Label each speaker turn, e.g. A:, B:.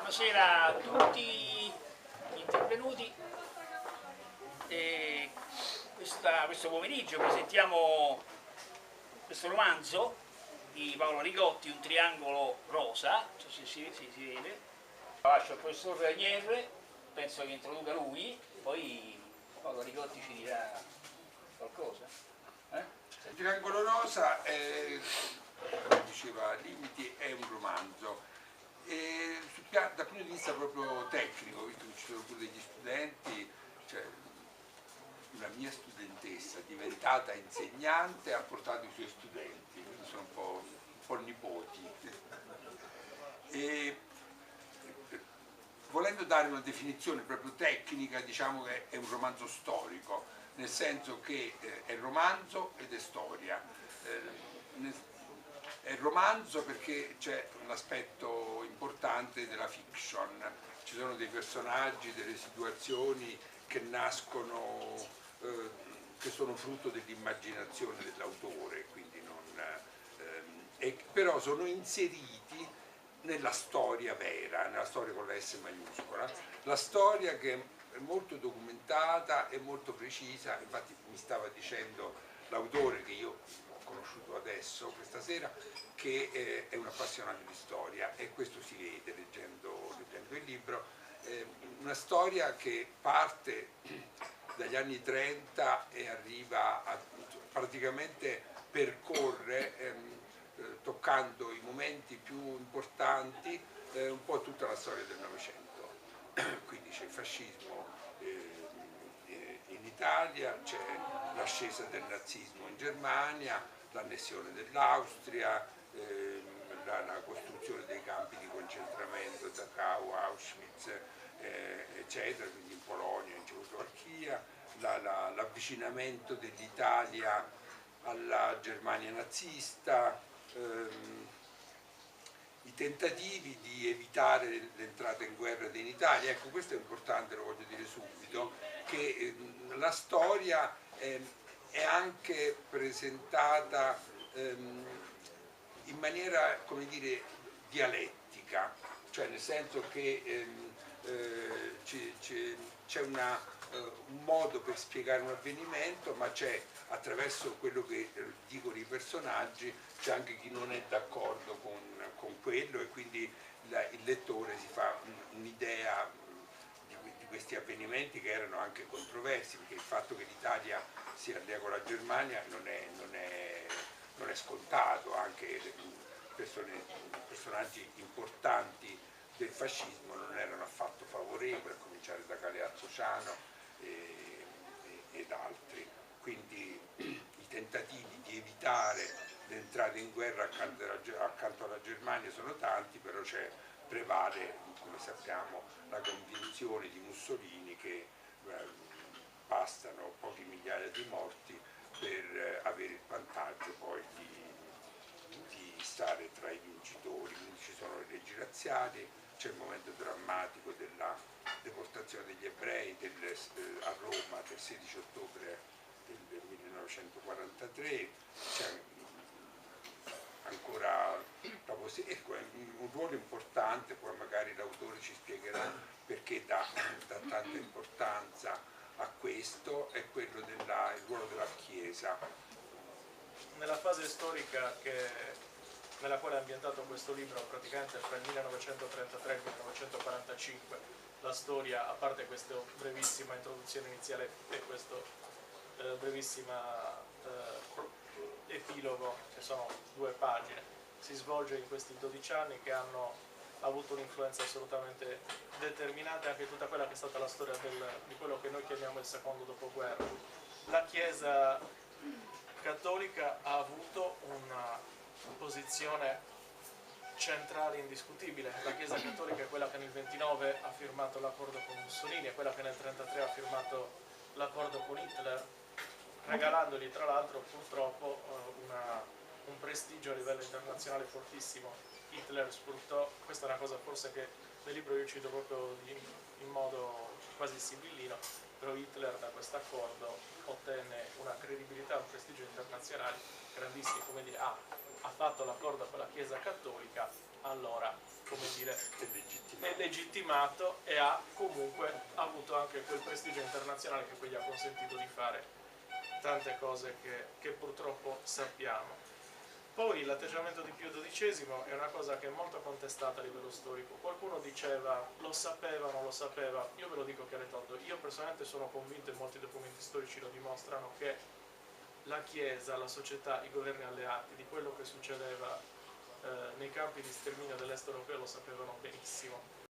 A: Buonasera a tutti gli intervenuti. Questo pomeriggio presentiamo questo romanzo di Paolo Rigotti, Un triangolo rosa, non so se si vede. Lascio al professor Ranier, penso che introduca lui, poi Paolo Rigotti ci dirà qualcosa.
B: Il triangolo rosa, come diceva Limiti, è un romanzo. E dal punto di vista proprio tecnico, visto che ci sono pure degli studenti, cioè una mia studentessa diventata insegnante ha portato i suoi studenti, quindi sono un po' nipoti. E, volendo dare una definizione proprio tecnica, diciamo che è un romanzo storico, nel senso che è romanzo ed è storia. È romanzo perché c'è un aspetto importante della fiction, ci sono dei personaggi, delle situazioni che nascono, che sono frutto dell'immaginazione dell'autore, quindi però sono inseriti nella storia vera, nella storia con la S maiuscola, la storia che è molto documentata e molto precisa. Infatti mi stava dicendo l'autore, che io ho conosciuto adesso, questa sera, che è un appassionato di storia, e questo si vede leggendo il libro. Una storia che parte dagli anni 30 e arriva a praticamente percorre, toccando i momenti più importanti, un po' tutta la storia del Novecento. Quindi c'è il fascismo in Italia, c'è l'ascesa del nazismo in Germania, l'annessione dell'Austria, la costruzione dei campi di concentramento, Dachau, Auschwitz, eccetera, quindi in Polonia, in Cecoslovacchia, l'avvicinamento dell'Italia alla Germania nazista, i tentativi di evitare l'entrata in guerra in Italia. Ecco, questo è importante, lo voglio dire subito, che la storia è anche presentata in maniera, come dire, dialettica, cioè nel senso che c'è un modo per spiegare un avvenimento, ma c'è, attraverso quello che dicono i personaggi, c'è anche chi non è d'accordo con quello, e quindi il lettore si fa un'idea di questi avvenimenti, che erano anche controversi, perché il fatto che l'Italia si allea con la Germania non è scontato. Anche personaggi importanti del fascismo non erano affatto favorevoli, a cominciare da Galeazzo Ciano ed altri. Quindi i tentativi di evitare l'entrata in guerra accanto alla Germania sono tanti, però prevale, come sappiamo, la convinzione di Mussolini che bastano poche migliaia di morti per avere il vantaggio poi di stare tra i vincitori. Quindi ci sono le leggi razziali, c'è il momento drammatico della deportazione degli ebrei a Roma del 16 ottobre del 1943, c'è ancora ecco, un ruolo importante, poi magari l'autore ci spiegherà perché dà tanta importanza a questo, è quello il ruolo della Chiesa.
C: Nella fase storica nella quale è ambientato questo libro, praticamente fra il 1933 e il 1945, la storia, a parte questa brevissima introduzione iniziale e questo brevissima epilogo, che sono 2 pagine, si svolge in questi 12 anni che hanno avuto un'influenza assolutamente determinante anche tutta quella che è stata la storia di quello che noi chiamiamo il secondo dopoguerra. La Chiesa cattolica ha avuto una posizione centrale indiscutibile. La Chiesa cattolica è quella che nel 29 ha firmato l'accordo con Mussolini, è quella che nel 33 ha firmato l'accordo con Hitler, regalandogli tra l'altro purtroppo un prestigio a livello internazionale fortissimo. Hitler sfruttò, questa è una cosa forse che nel libro io cito proprio in modo quasi sibillino, però Hitler da questo accordo ottenne una credibilità, un prestigio internazionale grandissimo, come dire, ha fatto l'accordo con la Chiesa cattolica, allora, come dire, è legittimato e ha comunque avuto anche quel prestigio internazionale che poi gli ha consentito di fare tante cose che purtroppo sappiamo. Poi l'atteggiamento di Pio XII è una cosa che è molto contestata a livello storico. Qualcuno diceva lo sapeva, non lo sapeva. Io ve lo dico chiaro e tondo, io personalmente sono convinto, e molti documenti storici lo dimostrano, che la Chiesa, la società, i governi alleati di quello che succedeva nei campi di sterminio dell'est europeo lo sapevano benissimo.